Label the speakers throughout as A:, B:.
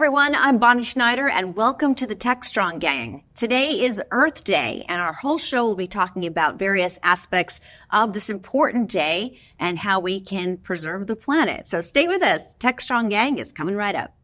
A: everyone, I'm Bonnie Schneider and welcome to the Techstrong Gang. Today is Earth Day and our whole show will be talking about various aspects of this important day and how we can preserve the planet. So stay with us. Techstrong Gang is coming right up.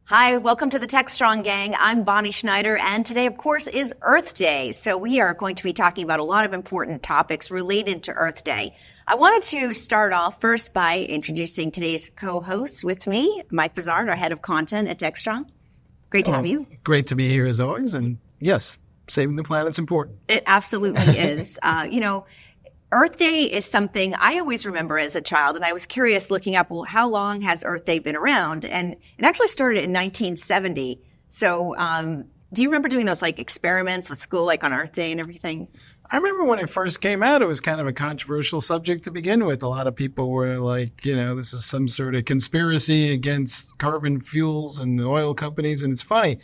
A: Hi, welcome to the Techstrong Gang. I'm Bonnie Schneider, and today, of course, is Earth Day. So we are going to be talking about a lot of important topics related to Earth Day. I wanted to start off first by introducing today's co-host with me, Mike Vizard, our head of content at Techstrong. Great to have you.
B: Great to be here as always. And yes, saving the planet's important.
A: It absolutely is. Earth Day is something I always remember as a child, and I was curious looking up, well, how long has Earth Day been around? And it actually started in 1970. So do you remember doing those like experiments with school, like on Earth Day and everything?
B: I remember when it first came out, it was kind of a controversial subject to begin with. A lot of people were like, this is some sort of conspiracy against carbon fuels and the oil companies. And it's funny,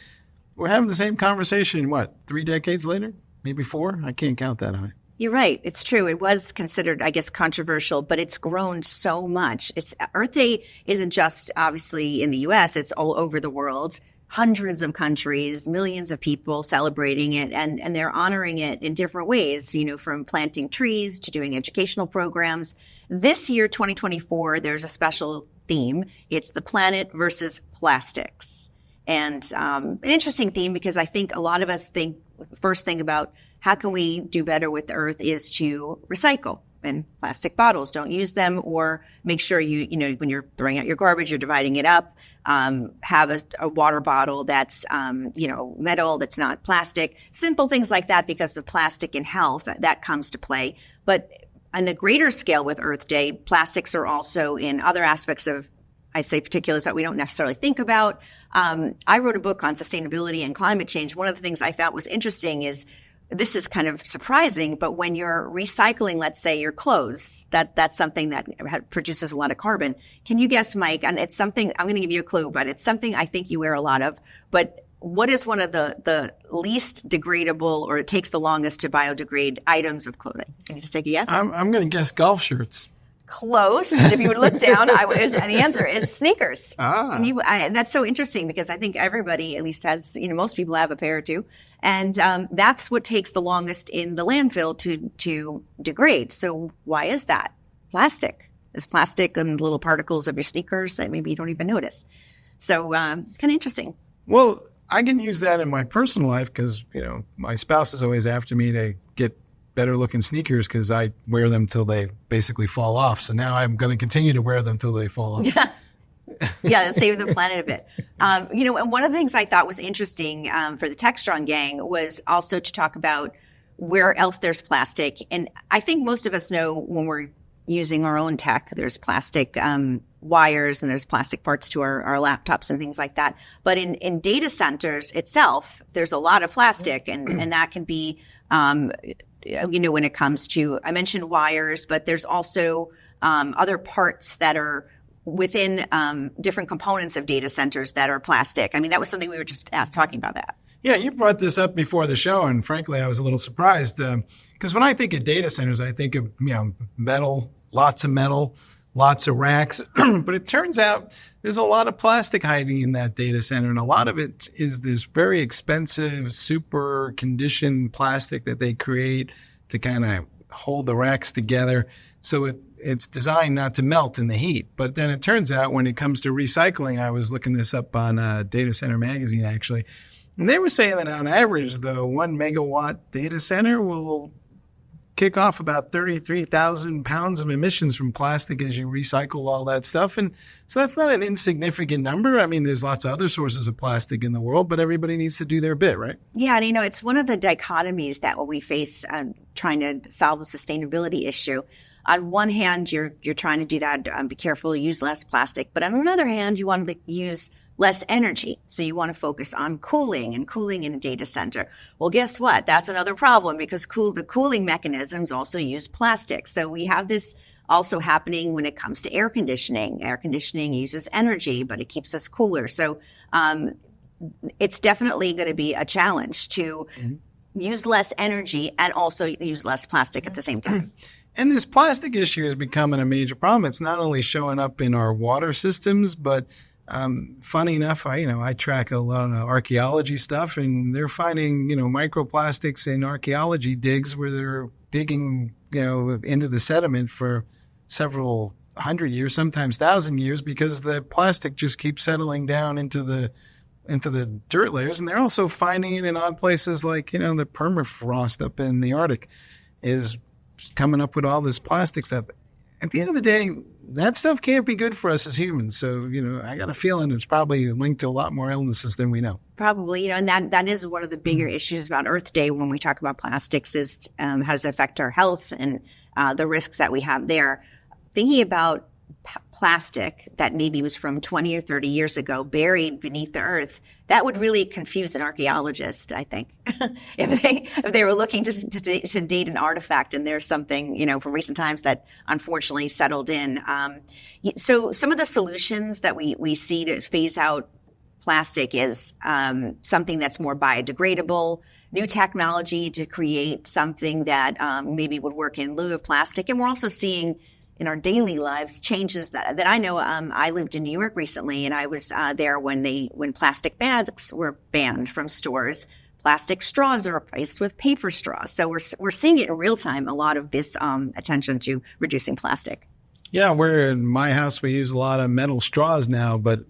B: we're having the same conversation, 3 decades later? Maybe 4? I can't count that high.
A: You're right. It's true. It was considered, I guess, controversial, but it's grown so much. Earth Day isn't just obviously in the U.S. It's all over the world. Hundreds of countries, millions of people celebrating it, and they're honoring it in different ways, from planting trees to doing educational programs. This year, 2024, there's a special theme. It's the planet versus plastics. And an interesting theme because I think a lot of us think the first thing about how can we do better with the earth is to recycle. And plastic bottles, don't use them, or make sure when you're throwing out your garbage, you're dividing it up. Have a water bottle that's, metal, that's not plastic. Simple things like that because of plastic and health, that comes to play. But on a greater scale with Earth Day, plastics are also in other aspects of, I'd say, particulars that we don't necessarily think about. I wrote a book on sustainability and climate change. One of the things I thought was interesting is, this is kind of surprising, but when you're recycling, let's say your clothes, that's something that produces a lot of carbon. Can you guess, Mike? And it's something, I'm going to give you a clue, but it's something I think you wear a lot of. But what is one of the least degradable, or it takes the longest to biodegrade items of clothing? Can you just take a guess?
B: I'm going to guess golf shirts.
A: Close. And if you would look down, the answer is sneakers.
B: And
A: that's so interesting because I think everybody at least has, most people have a pair or two. And that's what takes the longest in the landfill to degrade. So why is that? Plastic. There's plastic and little particles of your sneakers that maybe you don't even notice. So kind of interesting.
B: Well, I can use that in my personal life because, my spouse is always after me to get better looking sneakers because I wear them till they basically fall off. So now I'm going to continue to wear them till they fall off.
A: Yeah, save the planet a bit. And one of the things I thought was interesting for the Techstrong Gang was also to talk about where else there's plastic. And I think most of us know when we're using our own tech, there's plastic wires and there's plastic parts to our laptops and things like that. But in data centers itself, there's a lot of plastic and that can be when it comes to, I mentioned wires, but there's also other parts that are within different components of data centers that are plastic. I mean, that was something we were just talking about that.
B: Yeah, you brought this up before the show, and frankly, I was a little surprised because when I think of data centers, I think of metal, lots of racks. But it turns out there's a lot of plastic hiding in that data center, and a lot of it is this very expensive, super conditioned plastic that they create to kind of hold the racks together. So it's designed not to melt in the heat. But then it turns out when it comes to recycling, I was looking this up on Data Center Magazine, actually, and they were saying that on average, the 1 megawatt data center will kick off about 33,000 pounds of emissions from plastic as you recycle all that stuff. And so that's not an insignificant number. I mean, there's lots of other sources of plastic in the world, but everybody needs to do their bit, right?
A: Yeah, and it's one of the dichotomies that we face trying to solve the sustainability issue. On one hand, you're trying to do that, be careful, use less plastic. But on another hand, you want to use less energy. So you want to focus on cooling in a data center. Well, guess what? That's another problem because the cooling mechanisms also use plastic. So we have this also happening when it comes to air conditioning. Air conditioning uses energy, but it keeps us cooler. So it's definitely going to be a challenge to use less energy and also use less plastic at the same time.
B: And this plastic issue is becoming a major problem. It's not only showing up in our water systems, but funny enough, I track a lot of archaeology stuff, and they're finding, microplastics in archaeology digs where they're digging, into the sediment for several 100 years, sometimes 1,000 years, because the plastic just keeps settling down into the dirt layers. And they're also finding it in odd places like, the permafrost up in the Arctic is coming up with all this plastic stuff. At the end of the day, that stuff can't be good for us as humans. So, I got a feeling it's probably linked to a lot more illnesses than we know.
A: Probably, and that is one of the bigger issues about Earth Day when we talk about plastics is how does it affect our health and the risks that we have there. Thinking about plastic that maybe was from 20 or 30 years ago buried beneath the earth, that would really confuse an archaeologist, I think, if they were looking to date an artifact and there's something, from recent times that unfortunately settled in. So some of the solutions that we see to phase out plastic is something that's more biodegradable, new technology to create something that maybe would work in lieu of plastic. And we're also seeing in our daily lives changes that I know. I lived in New York recently, and I was there when plastic bags were banned from stores. Plastic straws are replaced with paper straws. So we're seeing it in real time, a lot of this attention to reducing plastic.
B: Yeah, we're in my house. We use a lot of metal straws now, but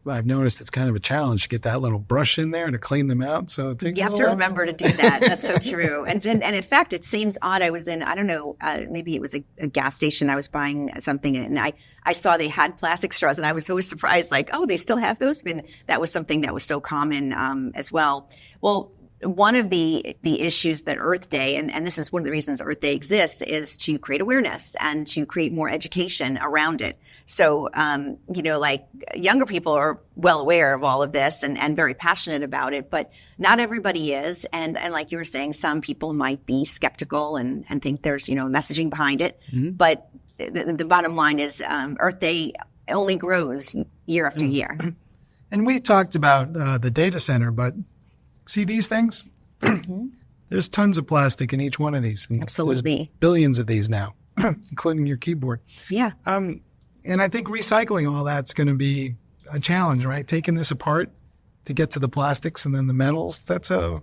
B: I've noticed it's kind of a challenge to get that little brush in there to clean them out. So it takes
A: you have to remember to do that. That's so true. And in fact, it seems odd. I was in, I don't know, maybe it was a gas station. I was buying something, and I saw they had plastic straws, and I was always surprised, like, oh, they still have those. And that was something that was so common as well. Well, one of the issues that Earth Day, and this is one of the reasons Earth Day exists, is to create awareness and to create more education around it. So, like younger people are well aware of all of this and very passionate about it, but not everybody is. And like you were saying, some people might be skeptical and think there's, messaging behind it. Mm-hmm. But the bottom line is Earth Day only grows year after year.
B: And we talked about the data center, but see these things? Mm-hmm. There's tons of plastic in each one of these. And
A: absolutely.
B: There's billions of these now, including your keyboard.
A: Yeah.
B: And I think recycling all that's going to be a challenge, right? Taking this apart to get to the plastics and then the metals, that's a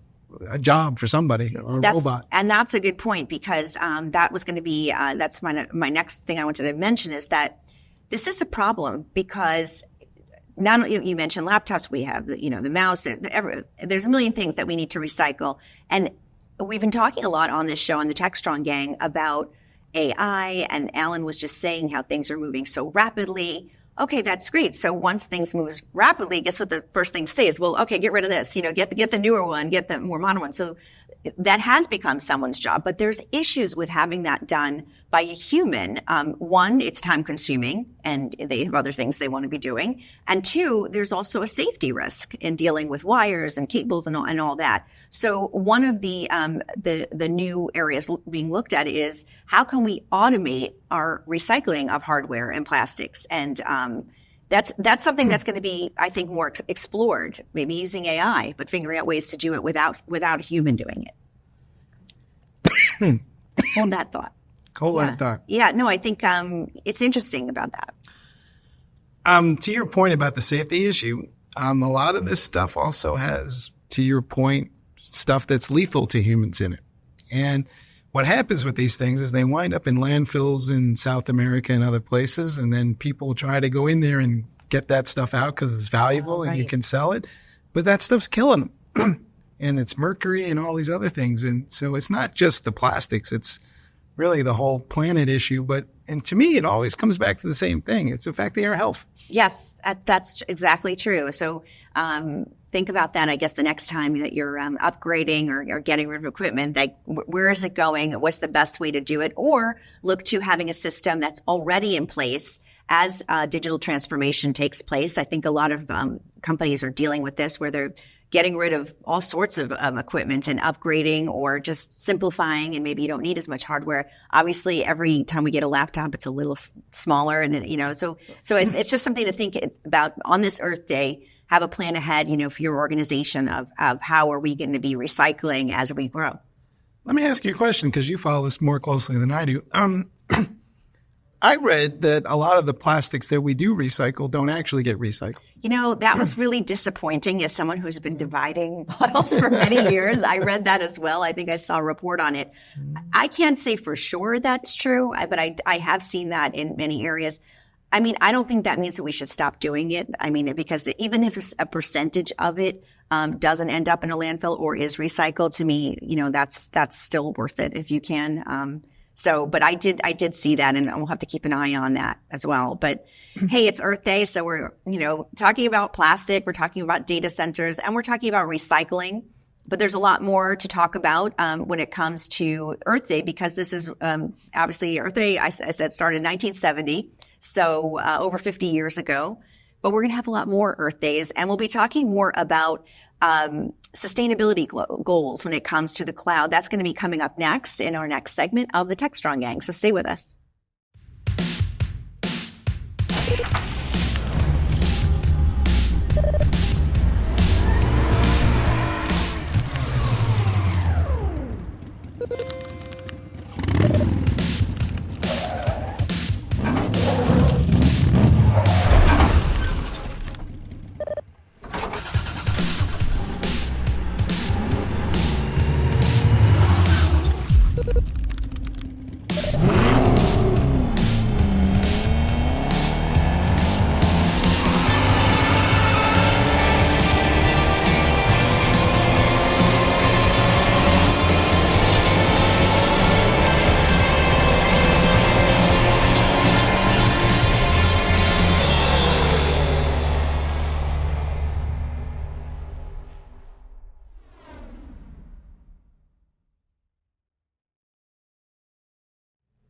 B: job for somebody or a robot.
A: And that's a good point, because that was going to be, that's my next thing I wanted to mention is that this is a problem because not you mentioned laptops, we have the mouse, there's a million things that we need to recycle. And we've been talking a lot on this show on the Techstrong Gang about AI, and Alan was just saying how things are moving so rapidly. Okay, that's great. So once things move rapidly, guess what the first thing to say is, well, okay, get rid of this, get the newer one, get the more modern one. So that has become someone's job, but there's issues with having that done by a human. One, it's time consuming and they have other things they want to be doing. And two, there's also a safety risk in dealing with wires and cables and all that. So one of the new areas being looked at is how can we automate our recycling of hardware and plastics? And that's something that's going to be, I think, more explored, maybe using AI, but figuring out ways to do it without a human doing it. Hold that thought.
B: That thought.
A: Yeah, no, I think it's interesting about that.
B: To your point about the safety issue, a lot of this stuff also has, to your point, stuff that's lethal to humans in it. And what happens with these things is they wind up in landfills in South America and other places, and then people try to go in there and get that stuff out because it's valuable and you can sell it. But that stuff's killing them. And it's mercury and all these other things. And so it's not just the plastics. It's really the whole planet issue. And to me, it always comes back to the same thing. It's affecting our health.
A: Yes, that's exactly true. So think about that, I guess, the next time that you're upgrading or getting rid of equipment, like where is it going? What's the best way to do it? Or look to having a system that's already in place as digital transformation takes place. I think a lot of companies are dealing with this where they're getting rid of all sorts of equipment and upgrading or just simplifying, and maybe you don't need as much hardware. Obviously, every time we get a laptop, it's a little smaller, and so it's just something to think about on this Earth Day. have a plan ahead, for your organization of how are we going to be recycling as we grow?
B: Let me ask you a question because you follow this more closely than I do. I read that a lot of the plastics that we do recycle don't actually get recycled.
A: That was really disappointing as someone who's been dividing bottles for many years. I read that as well. I think I saw a report on it. I can't say for sure that's true, but I have seen that in many areas. I don't think that means that we should stop doing it. Because even if a percentage of it doesn't end up in a landfill or is recycled, to me, that's still worth it if you can. But I did see that, and we'll have to keep an eye on that as well. But hey, it's Earth Day, so we're, talking about plastic, we're talking about data centers, and we're talking about recycling. But there's a lot more to talk about when it comes to Earth Day, because this is obviously Earth Day, I said, started in 1970, so over 50 years ago. But we're going to have a lot more Earth Days, and we'll be talking more about sustainability goals when it comes to the cloud. That's going to be coming up next in our next segment of the Techstrong Gang. So stay with us.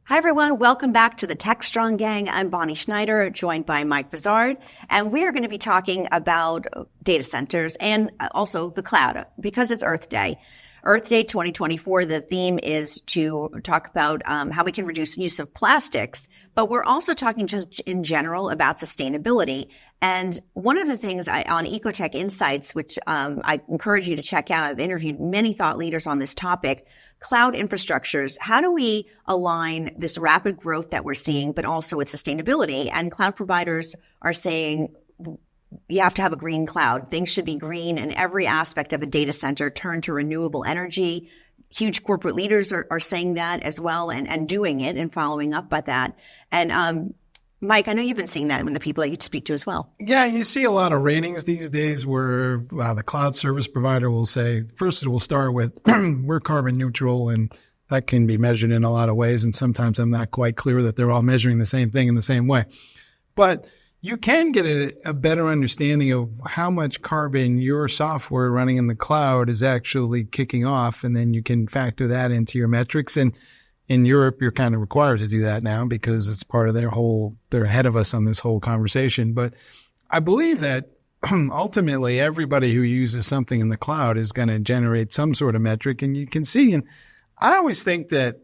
A: Hi, everyone. Welcome back to the Techstrong Gang. I'm Bonnie Schneider, joined by Mike Vizard, and we are going to be talking about data centers and also the cloud because it's Earth Day. Earth Day 2024, the theme is to talk about how we can reduce use of plastics, but we're also talking just in general about sustainability. And one of the things on Ecotech Insights, which I encourage you to check out, I've interviewed many thought leaders on this topic, cloud infrastructures. How do we align this rapid growth that we're seeing, but also with sustainability? And cloud providers are saying, you have to have a green cloud. Things should be green, and every aspect of a data center turn to renewable energy. Huge corporate leaders are saying that as well and doing it and following up by that. And Mike, I know you've been seeing that in the people that you speak to as well.
B: Yeah, you see a lot of ratings these days where the cloud service provider will say, first it will start with, we're carbon neutral, and that can be measured in a lot of ways. And sometimes I'm not quite clear that they're all measuring the same thing in the same way. But you can get a better understanding of how much carbon your software running in the cloud is actually kicking off, and then you can factor that into your metrics. And in Europe, you're kind of required to do that now because it's part of they're ahead of us on this whole conversation. But I believe that ultimately everybody who uses something in the cloud is going to generate some sort of metric, and you can see. And I always think that,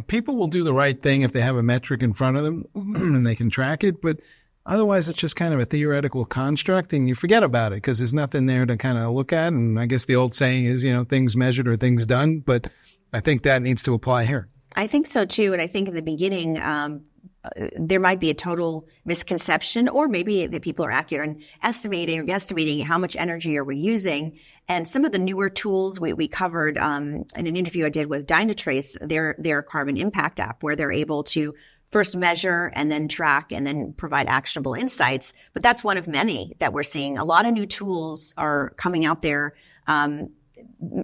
B: people will do the right thing if they have a metric in front of them and they can track it. But otherwise, it's just kind of a theoretical construct, and you forget about it because there's nothing there to kind of look at. And I guess the old saying is, things measured or things done. But I think that needs to apply here.
A: I think so, too. And I think in the beginning, there might be a total misconception, or maybe that people are accurate in estimating or guesstimating how much energy are we using. And some of the newer tools we covered in an interview I did with Dynatrace, their carbon impact app, where they're able to first measure and then track and then provide actionable insights. But that's one of many that we're seeing. A lot of new tools are coming out there.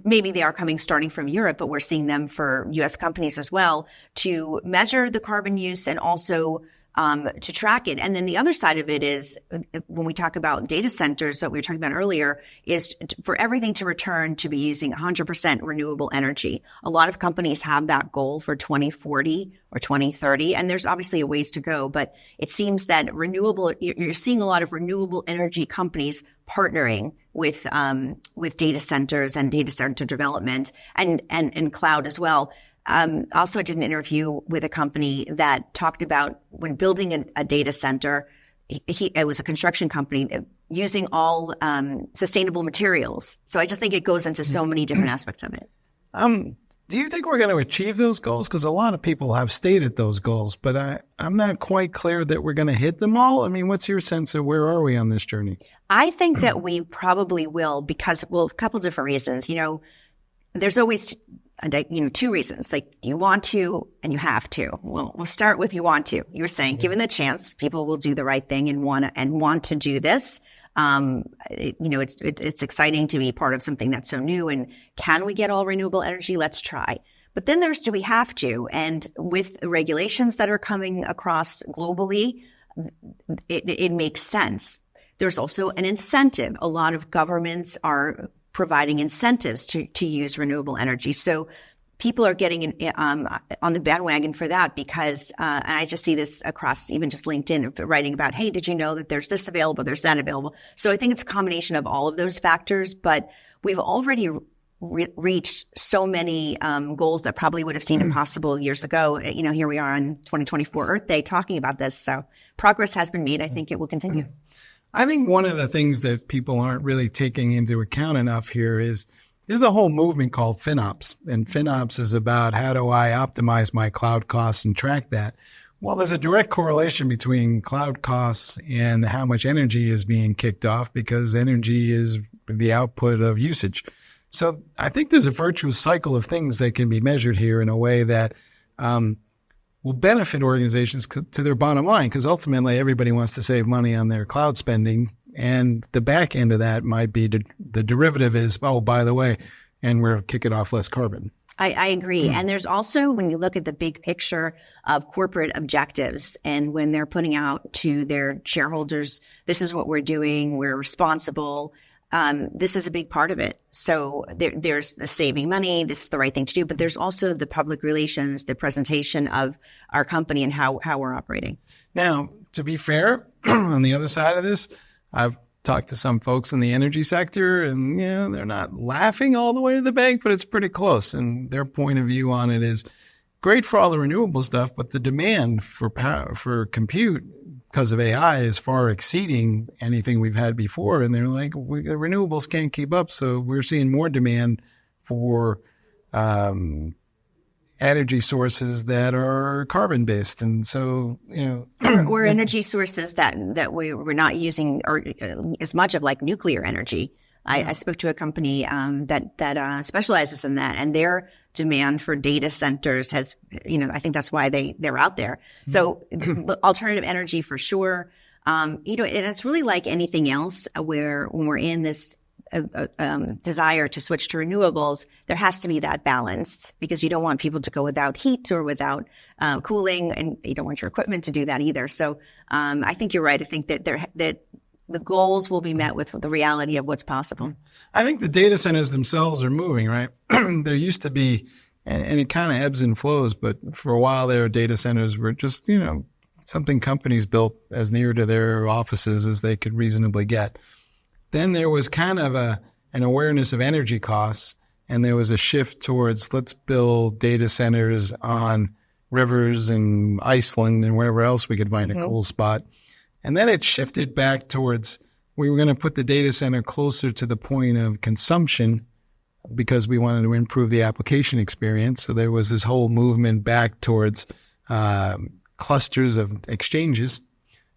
A: Maybe they are coming starting from Europe, but we're seeing them for U.S. companies as well to measure the carbon use and also to track it. And then the other side of it is when we talk about data centers that we were talking about earlier is for everything to return to be using 100% renewable energy. A lot of companies have that goal for 2040 or 2030, and there's obviously a ways to go, but it seems that you're seeing a lot of renewable energy companies partnering with data centers and data center development and cloud as well. Also, I did an interview with a company that talked about when building a data center, it was a construction company. using all sustainable materials. So I just think it goes into so many different aspects of it.
B: Do you think we're going to achieve those goals? Because a lot of people have stated those goals, but I'm not quite clear that we're going to hit them all. I mean, what's your sense of where are we on this journey?
A: I think that we probably will because, well, a couple different reasons. There's always, two reasons. Like you want to and you have to. Well, we'll start with you want to. You were saying, given the chance, people will do the right thing and want to do this. It's exciting to be part of something that's so new. And can we get all renewable energy? Let's try. But then do we have to? And with the regulations that are coming across globally, it makes sense. There's also an incentive. A lot of governments are providing incentives to use renewable energy. So people are getting on the bandwagon for that because, and I just see this across even just LinkedIn, writing about, hey, did you know that there's this available, there's that available? So I think it's a combination of all of those factors, but we've already reached so many goals that probably would have seemed impossible years ago. Here we are on 2024 Earth Day talking about this. So progress has been made. I think it will continue.
B: I think one of the things that people aren't really taking into account enough here is there's a whole movement called FinOps, and FinOps is about how do I optimize my cloud costs and track that. Well, there's a direct correlation between cloud costs and how much energy is being kicked off because energy is the output of usage. So I think there's a virtuous cycle of things that can be measured here in a way that will benefit organizations to their bottom line because ultimately everybody wants to save money on their cloud spending. And the back end of that might be the derivative is, oh, by the way, and we're kicking off less carbon.
A: I agree. And there's also, when you look at the big picture of corporate objectives and when they're putting out to their shareholders, this is what we're doing, we're responsible. This is a big part of it. So there's the saving money. This is the right thing to do. But there's also the public relations, the presentation of our company and how we're operating.
B: Now, to be fair, on the other side of this, I've talked to some folks in the energy sector and, they're not laughing all the way to the bank, but it's pretty close. And their point of view on it is great for all the renewable stuff, but the demand for power, for compute because of AI is far exceeding anything we've had before. And they're like, the renewables can't keep up. So we're seeing more demand for energy sources that are carbon based. And so,
A: or energy sources that we're not using or as much of like nuclear energy. I spoke to a company that specializes in that, and their demand for data centers has, I think that's why they're out there. So alternative energy for sure. And it's really like anything else where when we're in this desire to switch to renewables, there has to be that balance because you don't want people to go without heat or without cooling, and you don't want your equipment to do that either. So I think you're right. I think that the goals will be met with the reality of what's possible.
B: I think the data centers themselves are moving, right? There used to be, and it kind of ebbs and flows, but for a while there, data centers were just, something companies built as near to their offices as they could reasonably get. Then there was kind of an awareness of energy costs, and there was a shift towards let's build data centers on rivers and Iceland and wherever else we could find a cool spot. And then it shifted back towards we were going to put the data center closer to the point of consumption because we wanted to improve the application experience. So there was this whole movement back towards clusters of exchanges.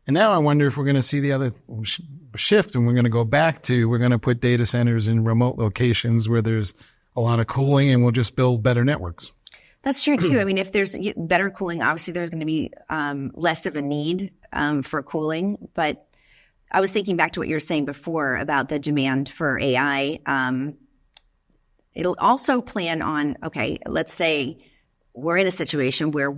B: And now I wonder if we're going to see the other shift and we're going to go back to we're going to put data centers in remote locations where there's a lot of cooling and we'll just build better networks.
A: That's true, too. I mean, if there's better cooling, obviously there's going to be less of a need for cooling. But I was thinking back to what you were saying before about the demand for AI. It'll also plan on, okay, let's say we're in a situation where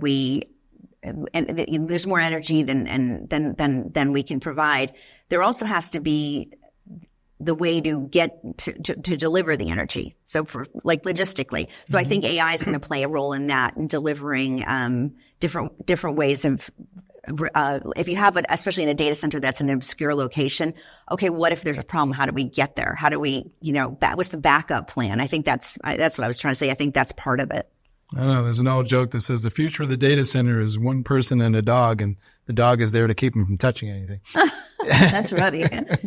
A: there's more energy than we can provide. There also has to be the way to get to deliver the energy. So for like logistically. So I think AI is going to play a role in that and delivering different ways of if you have it, especially in a data center that's an obscure location. Okay, what if there's a problem? How do we get there? How do we, that was the backup plan. I think that's what I was trying to say. I think that's part of it.
B: I don't know. There's an old joke that says the future of the data center is one person and a dog, and the dog is there to keep him from touching anything.
A: That's funny.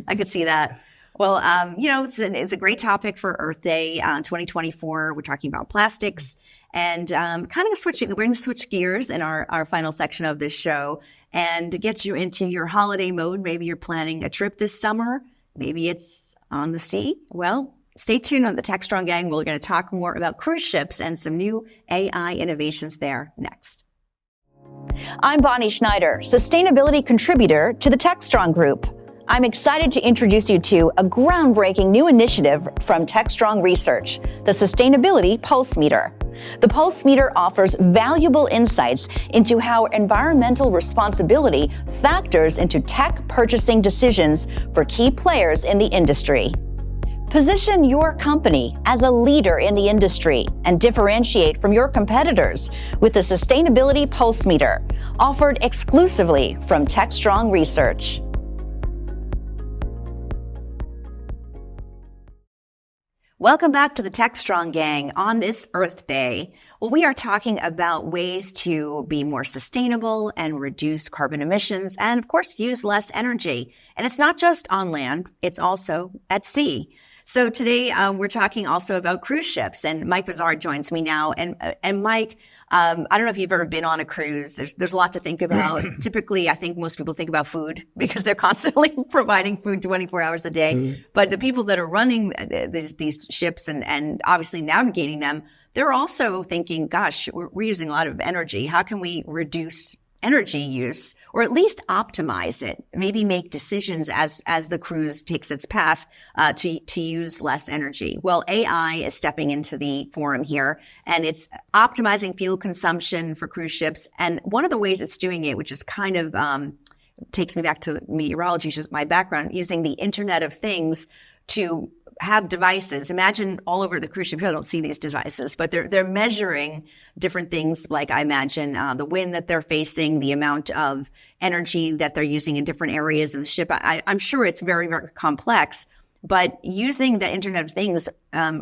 A: I could see that. Well, it's a great topic for Earth Day 2024. We're talking about plastics and kind of switching. We're going to switch gears in our final section of this show and get you into your holiday mode. Maybe you're planning a trip this summer. Maybe it's on the sea. Well, stay tuned on the Techstrong Gang. We're going to talk more about cruise ships and some new AI innovations there next.
C: I'm Bonnie Schneider, sustainability contributor to the Techstrong Group. I'm excited to introduce you to a groundbreaking new initiative from Techstrong Research, the Sustainability Pulse Meter. The Pulse Meter offers valuable insights into how environmental responsibility factors into tech purchasing decisions for key players in the industry. Position your company as a leader in the industry and differentiate from your competitors with the Sustainability Pulse Meter, offered exclusively from Techstrong Research.
A: Welcome back to the Techstrong Gang on this Earth Day. Well, we are talking about ways to be more sustainable and reduce carbon emissions and, of course, use less energy. And it's not just on land, it's also at sea. So today we're talking also about cruise ships, and Mike Vizard joins me now. And Mike, I don't know if you've ever been on a cruise. There's a lot to think about. Typically, I think most people think about food because they're constantly providing food 24 hours a day. Mm-hmm. But the people that are running these ships and obviously navigating them, they're also thinking, gosh, we're using a lot of energy. How can we reduce energy use, or at least optimize it, maybe make decisions as the cruise takes its path to use less energy? Well, AI is stepping into the forum here, and it's optimizing fuel consumption for cruise ships. And one of the ways it's doing it, which is kind of takes me back to meteorology, which is my background, using the Internet of Things to have devices. Imagine all over the cruise ship, people don't see these devices, but they're measuring different things, like I imagine the wind that they're facing, the amount of energy that they're using in different areas of the ship. I'm sure it's very, very complex, but using the Internet of Things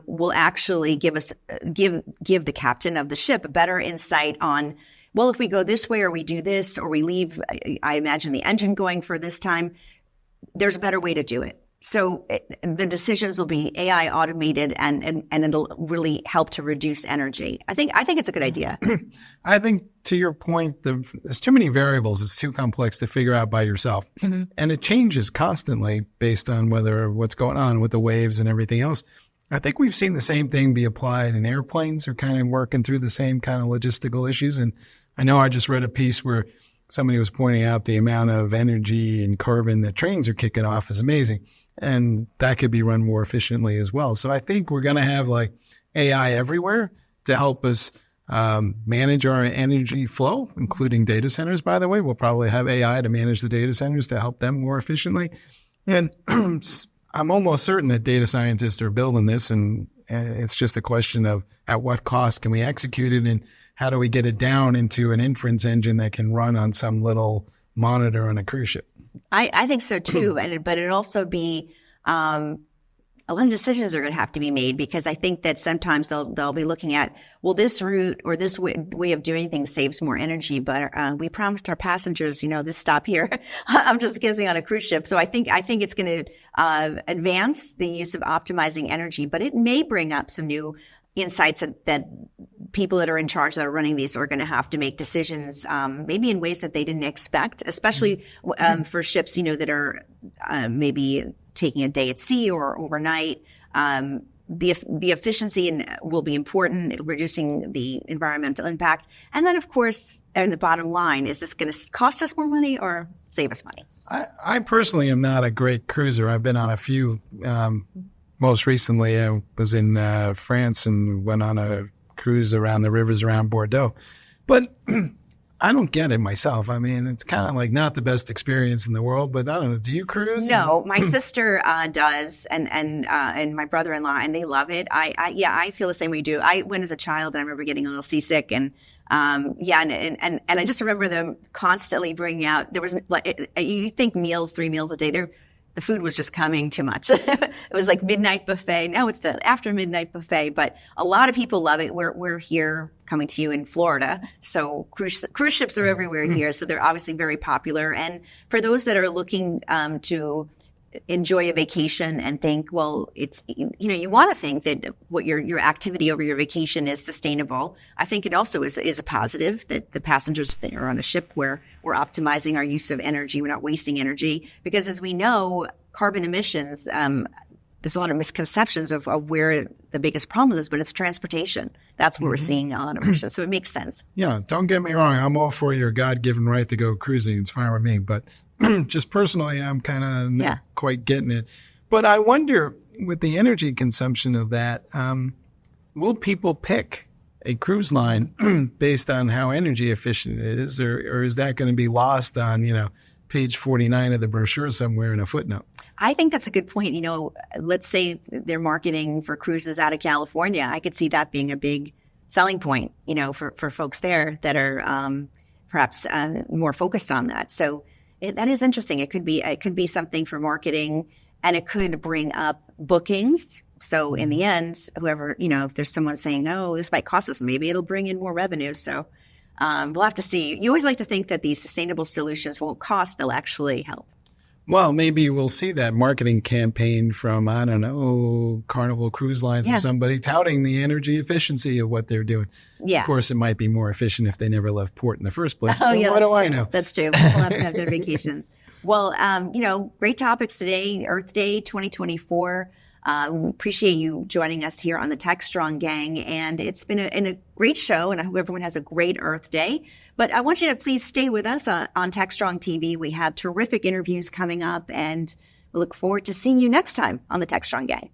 A: will actually give the captain of the ship a better insight on, well, if we go this way or we do this or we leave, I imagine the engine going for this time, there's a better way to do it. So the decisions will be AI automated and it'll really help to reduce energy. I think it's a good idea.
B: I think to your point, there's too many variables. It's too complex to figure out by yourself. Mm-hmm. And it changes constantly based on what's going on with the waves and everything else. I think we've seen the same thing be applied in airplanes. They're kind of working through the same kind of logistical issues. And I know I just read a piece where somebody was pointing out the amount of energy and carbon that trains are kicking off is amazing. And that could be run more efficiently as well. So I think we're going to have like AI everywhere to help us manage our energy flow, including data centers, by the way. We'll probably have AI to manage the data centers to help them more efficiently. And I'm almost certain that data scientists are building this, and it's just a question of at what cost can we execute it and how do we get it down into an inference engine that can run on some little monitor on a cruise ship.
A: I think so too, but it'd also be a lot of decisions are going to have to be made, because I think that sometimes they'll be looking at, well, this route or this way of doing things saves more energy, but we promised our passengers, this stop here. I'm just guessing on a cruise ship, so I think it's going to advance the use of optimizing energy, but it may bring up some new insights that people that are in charge that are running these are going to have to make decisions, maybe in ways that they didn't expect, especially for ships, that are maybe taking a day at sea or overnight. The efficiency will be important, reducing the environmental impact. And then, of course, and the bottom line, is this going to cost us more money or save us money?
B: I personally am not a great cruiser. I've been on a few. Most recently, I was in France and went on a cruise around the rivers around Bordeaux. But I don't get it myself. I mean, it's kind of like not the best experience in the world, but I don't know. Do you cruise?
A: No, my sister does, and my brother-in-law, and they love it. I feel the same way you do. I went as a child, and I remember getting a little seasick, and and I just remember them constantly bringing out. There was like you think 3 meals a day. the food was just coming too much. It was like midnight buffet. Now it's the after midnight buffet, but a lot of people love it. We're here coming to you in Florida. So cruise ships are everywhere here. So they're obviously very popular. And for those that are looking to enjoy a vacation and think, well, it's, you want to think that what your activity over your vacation is sustainable. I think it also is a positive that the passengers that are on a ship where we're optimizing our use of energy. We're not wasting energy because, as we know, carbon emissions, there's a lot of misconceptions of where the biggest problem is, but it's transportation. That's where we're seeing a lot of emissions. So it makes sense.
B: Yeah, don't get me wrong. I'm all for your God-given right to go cruising. It's fine with me. But just personally, I'm kind of not quite getting it. But I wonder, with the energy consumption of that, will people pick a cruise line based on how energy efficient it is, or is that going to be lost on, page 49 of the brochure somewhere in a footnote?
A: I think that's a good point. Let's say they're marketing for cruises out of California. I could see that being a big selling point, for folks there that are perhaps more focused on that. So that is interesting. It could be something for marketing, and it could bring up bookings. So in the end, whoever, if there's someone saying, oh, this might cost us, maybe it'll bring in more revenue. So we'll have to see. You always like to think that these sustainable solutions won't cost, they'll actually help.
B: Well, maybe we'll see that marketing campaign from, I don't know, Carnival Cruise Lines or somebody touting the energy efficiency of what they're doing. Yeah. Of course, it might be more efficient if they never left port in the first place.
A: Oh, yeah,
B: what do I know?
A: That's true. We'll have to have their vacations. Well, great topics today, Earth Day 2024. Appreciate you joining us here on the Techstrong Gang. And it's been a great show, and I hope everyone has a great Earth Day. But I want you to please stay with us on Techstrong TV. We have terrific interviews coming up, and we look forward to seeing you next time on the Techstrong Gang.